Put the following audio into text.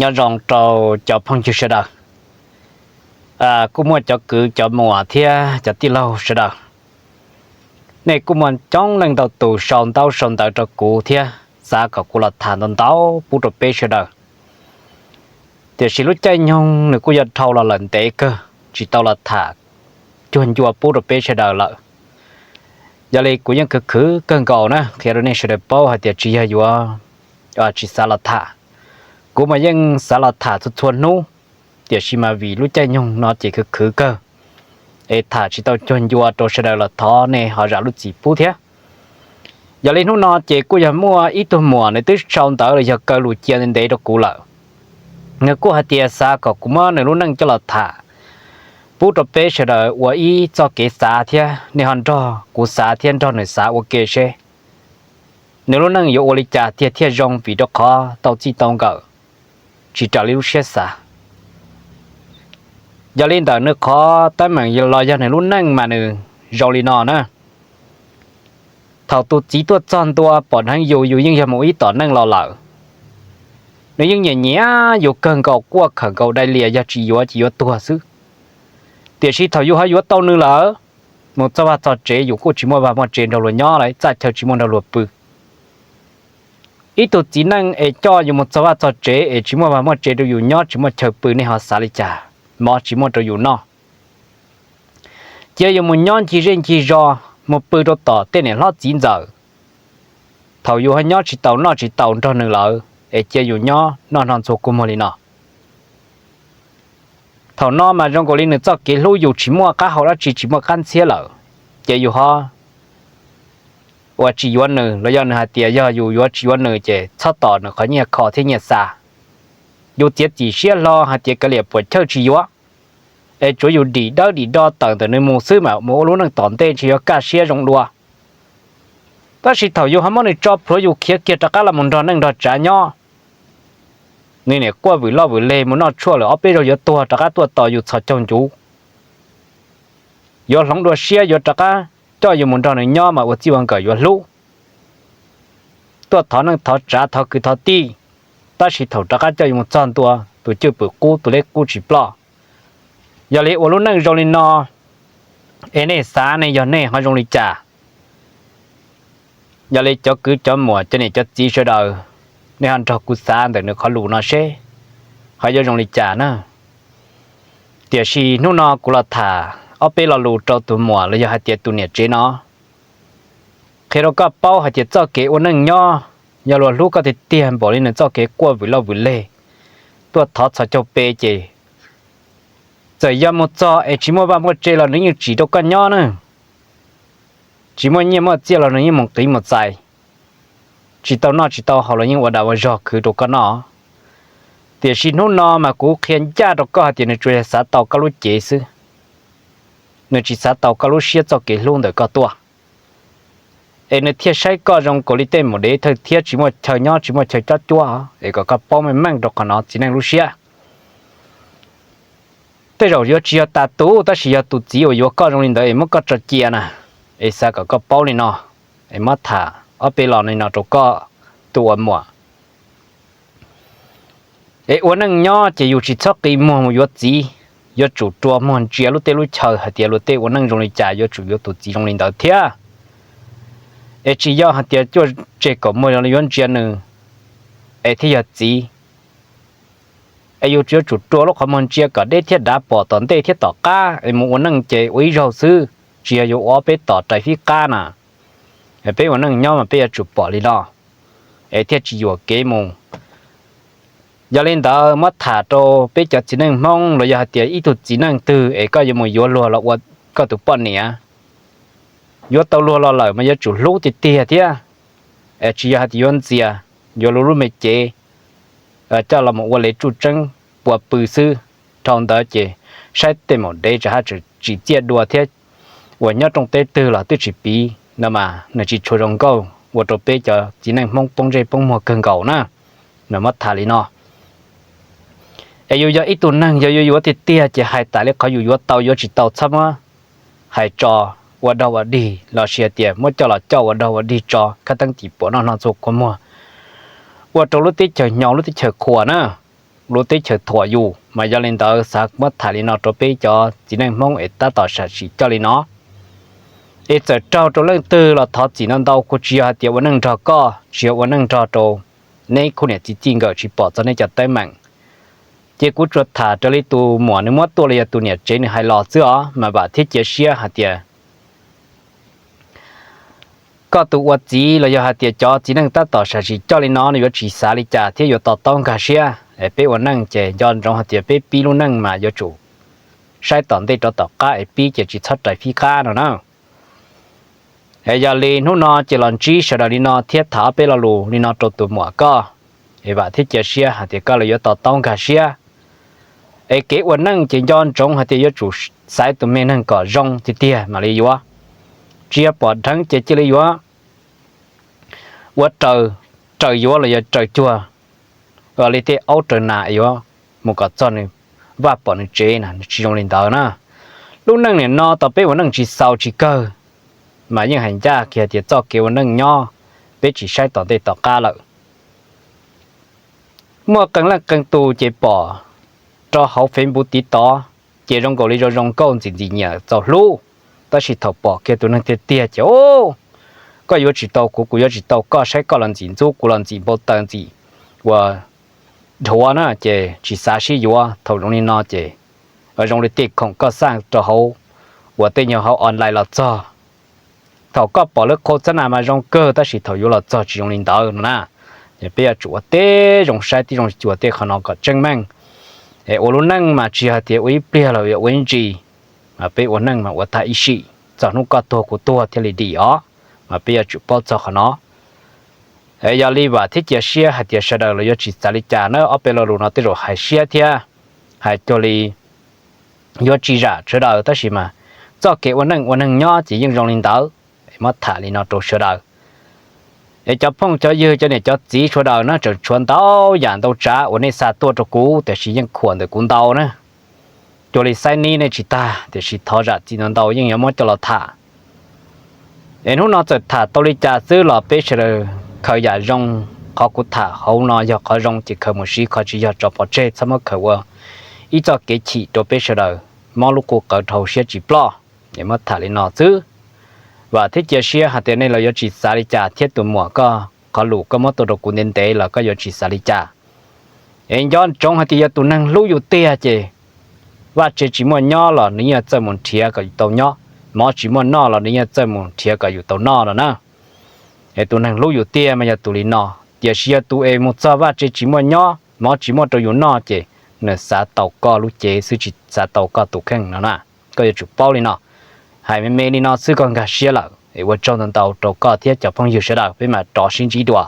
nhớ rằng cho phong chưa được cũng muốn cho cứ cho mùa thia cho tí lâu sẽ được này cũng muốn trong lần đầu tù sòn tao cho cụ thia xa cả cụ là thản tao tao bút được bê sẽ được thì chỉ lúc chơi nhông nữa cũng giờ thâu là lần tế cơ chỉ tao là thả chuẩn chùa bút được bê sẽ được lợi giờ này cũng những cứ cơn cầu nè thì rồi này sẽ được bao hay thì chỉ hay chỉ xa là thả cũng mà những xa là thả xuất thuần nu thì chỉ mà vì lúc chơi nhung nó chỉ cứ cơ ê thả chỉ tao chuẩn chùa tôi sẽ được là thọ này họ ra lúc chỉ bút thế giờ này nó chỉ cũng giờ mua ít thôi mua này tới sau tới rồi giờ cơ lụt chia nên để đó cũ lợi người cũng hay thì xa có cũng mà này lúc năng cho là thả bút được bê sẽ được và ý cho cái xa thế nên hắn cho cú xa thiên cho người xa ok sẽ nếu lúc năng yêu oli trả thiệt thiệt rong vì đó khó tao chỉ tao gỡ chỉ trả lưu sẽ xa giờ lên tờ nước khó tới mà giờ lo cho này lúc năng mà nữa rồi đi nọ nữa thầu tu chỉ tu chọn tu bọn hắn dù nhưng giờ mỗi tỏ năng lo lợ nếu như nhẹ nhẹ dù cần cầu qua khẩn cầu đại lìa giờ chỉ có tua xứ tiền sĩ thầu dù hay dù tao nữa lỡ một số vật chế dù có chỉ mua vào một trên đầu lúa nhỏ lại tại theo chỉ mua đầu lúa bự ít tu chỉ năng cho dù một số vật chế chỉ mua vào một trên đầu lúa nhỏ chỉ mua chờ bự này họ xả đi trả mà chỉ mua đầu lúa nó chỉ dùng một nhon chỉ riêng chỉ do một bự đồ tỏ tên này lót 9 giờ thầu dù hay nhỏ chỉ tàu cho nữa lỡ chỉ dùng nhỏ nó số của mua đi nọ thầu nó mà trong cổ linh cho cái lúa dù chỉ mua cá họ đã chỉ mua căn xe lợ chỉ dù họ và chỉ vấn nữa là do hạt tiền do dù chỉ vấn nữa chỉ sát tỏ nữa có nhiều khó thế nhiều xa dù tiết chỉ xe lo hạt tiền cái liệp của chơi chỉ quá chủ yếu đi đó tận từ nơi mua xứ mà mua lúa năng tòn tên chỉ có cá xe rong đua ta chỉ thầu dù hắn muốn đi cho pro dù kia tất cả là một trò năng đòi trả nhau nên này qua vừa lo vừa lê muốn nó chua là ở bên rồi tua tất cả tua tỏ dù sợ chồng chú dù lòng đua xe dù tất cả cho dù một trò này nhau mà chỉ bằng cái dù lú tua thọ năng thọ trả thọ cứ thọ ti ta chỉ thầu tất cả cho dù một tròn tua tôi chưa bự cú tôi lấy cú chỉ plo giờ lấy ô lú năng rồi lên nó em này sáng này giờ này họ dùng đi trả giờ lấy cho cứ cho mùa cho này cho chỉ cho đời nên hắn cho cú sáng để nó khó lù nó sẽ họ giờ dùng đi trả nữa tiền si nô nó cũng là thả ở bên là lù cho tụi mùa là giờ hai tiền tụi nhẹ chế nó khi đó có bao hai tiền cho cái ôn năng nhỏ giờ là lúc có thể tiền bỏ lên cho cái qua vừa lo vừa lê tôi thoát cho bê chế giờ giờ một cho chỉ mua ba một chế là nếu như chỉ đâu có nhỏ nữa chỉ mua nhiều một chế là nếu như một tí một dài chỉ tao họ là những hoạt động do cứ đâu có nó tiền xin hút nó mà cũng khiến cha đâu có tiền này chơi sát tàu cá lúa chế xứ nên chỉ sát tàu cá lúa xía cho cái luôn để có tua em nên thiết sai có trong cổ lý tên một đế thời thiết chỉ một thời nhỏ chỉ một thời cho chua để có bao mình mang được nó chỉ nên lúa xía tới rồi giờ chỉ ta tu ta chỉ tu chỉ ở có trong linh đấy mất có trò chia nè em sao có bao này nó em mất thả ở bên lò này nó đâu có tua mùa uốn năng nhỏ chỉ dùng chỉ cho cái mua một chút gì, do chủ tua mua chia lúc tê lúc chờ hạt tiền lúc tê uốn năng dùng để trả do chủ yếu tụt gì trong linh đầu thia, chỉ do hạt tiền cho chế có mua là uốn chia nữa, thì hạt gì, yêu chủ tua lúc họ mua chia cả để thiết đá bỏ tận tê thiết tỏ cá, một uốn năng chế uống rau sư, chia dùng ở bên tỏ trái phi cá nè, bên uốn năng nhỏ mà bên chủ bỏ đi đó, thiết chỉ dùng cái mông giờ lên đó mất thả cho bây giờ chỉ năng mong rồi giờ tiền ít tụt chỉ năng từ có giờ một vô lúa là qua có tụt bận nè vô tàu lúa là lại mà giờ chủ lúa thì tiền thế chỉ giờ thì yon gì vô lúa mấy chế cho là một quan lệ chủ trương của bự sư trong đó chế sai tiền một đây chỉ chia đùa thế của nhớ trong tết từ là tôi chỉ bí nè mà nó chỉ cho rong câu của tôi bây giờ chỉ năng mong bông dây bông mùa cần cầu nè nó mất thả đi nóอยู่ยอีตัวนั่งอยู่ติดเตี้ยจะหายตายแล้วเขาอยู่เตาอยู่จิตเตาซ้ำว่าหายจอว่าดาวดีเราเชียเตี้ยมั่วเจ้าเราเจ้าว่าดาวดีจอข้าตั้งตีปวนอนสุกคนมั่วว่าตัวรถติดเฉยหยองรถติดเฉยขวานะ รู้ติเฉดถั่วอยู่มายาลินเตอร์สักมัดถ่ายลินอตัวเป้จอจีนังมองเอตาต่อชาชิจอลินอเอจะเจ้าตัวเรื่องตื้อเราทอดจีนันเดากุจีฮะเดียววันนึงจอก็เชียววันนึงจอโตในคุณเนี่ยจริงๆก็ชิปอจะในจัดได้มั่งเจ้ากูจดถ่าจะเลยตัวหมวนึกว่าตัวเลยตัวเนี่ยเจนให้หล่อเสื้อมาบาดที่เจียเชียฮะเดียก็ตัวจีเราอยากหาเตียจอจีนังตัดต่อชาชิจอลินอในวัดชีสาลิจ่าที่อยู่ต่อต้องกาเชียไอเป้วันนั่งเจย้อนรองหาเตียเป้ปีลุนั่งมาโยจูใช้ตอนได้ต่อก้าไอปีเจจิทัดใจพี่ข้าเนาะไอยาลีนู่นอเจลอนจีชาดาลินอเทียถาเปลาลูลินอตัวหมวก็ไอว่าที่เจเชียหาเตียก็เลยอยู่ต่อต้องกาเชียไอเก๋วันนั่งเจย้อนจงหาเตียโยจูสายตัวเมนั่งก็จงที่เตียมาเลยอยู่เจียปอดทั้งเจจิเลยอยู่ว่าtrời yếu là trời chua ở đây thì áo trời nạ yếu một cái chân này và bọn nó chế nè chỉ trong lên tàu na lúc năng này no tao biết bọn năng chỉ sau chỉ cơ mà những hành gia kia thì cho kêu năng nho biết chỉ sai tao để tao ca lợi mua cần là cần tu chế bỏ cho hậu phim bút tí to chế trong cổ lý cho trong câu gì nhờ cho lu ta chỉ thầu bỏ kia tụi năng tiệt chứก็有知道กู有知道ก็ใช้ก็ลันจินจูกูลันจินบ่ตังจิว่าทัวนะเจจิซาชิอยู่ว่าทงนี้นอเจở trong lịchของก็สร้างตัวเขาว่าแต่ยังเขาออนไลน์ละจ้าเขาก็ปล่อยเลิกโฆษณามาtrong cơ ta chỉ thầuอยู่ละจ้าtrong领导นะอย่าไปจั่วเต้trongใช้ที่trongจั่วเต้เขานก็จังแม่งโอลุนั่งมาจีฮะเตวิเปลี่ยนเราอย่าเว้นจีมาไปวันนั่งมาว่าทาอิชิจากนู้นก็ตัวกูตัวที่ลีดีอ๋อmà bây giờ chụp bao giờ nó, ấy giờ đi vào thiết kế xe hay thiết xe đời là do chỉ xài trả nó ở bên lô nó tới rồi hay xe thia, hay cho đi do chỉ trả xe đời tới gì mà, cho cáiวันนึงnhỏ chỉ những dòng linh táo, mất thả đi nó trôi xe đời, ấy cho phong cho dư cho này cho chỉ xe đời nó trở chuẩn táo giảm táo trả,วันนี้sát tua cho cũ để chỉ những khoản để cuốn táo nữa, cho đi sai ní này chỉ ta để chỉ tháo ra chỉ nó táo những mất cho nó thảเอ็นหุ่นนอจะถ่าตัวลิจ่าซื้อหล่อเป๊ะเลยเขาอยากจงเขากุถ่าเขานออยากเขาจงจิตเขาหมดชีเขาจะอยากจับปอเจสมมติเขาว่าอีจอเกจิตัวเป๊ะเลยมอลูกกูเกิดเขาเสียจีปลออย่ามาถ่าลินอซื้อว่าที่เจียเชียหาเตในเราอยากจิตสาลิจ่าเทียตัวหมวก็เขาลูกก็มอตัวดกุนเดนเตเราก็อยากจิตสาลิจ่าเอ็นย้อนจงหาที่อยากตัวนั่งรู้อยู่เตี้ยเจว่าเจจิมัวย่อหล่อนี่จะหมุนเทียกับตัวย่อมอจีมันนอเราเนี่ยจะมุ่งเทียก็อยู่ตัวนอแล้วนะไอ้ตัวนั้นรู้อยู่เตี้ยมันจะตัวลีนอเดี๋ยวเชียตัวเองมุจว่าเจจีมันย่อมอจีมันตัวอยู่นอเจเนื้อสาเต่าก็รู้เจซื้อจิสาเต่าก็ตัวแข็งแล้วนะก็จะจุดเป้าลีนอหายไม่เมลีนอซื้อก่อนก็เชียแล้วไอ้ว่าจอมเต่าตัวก็เทียจะพ้องอยู่เสียแล้วไปมาต่อชิงจีดัว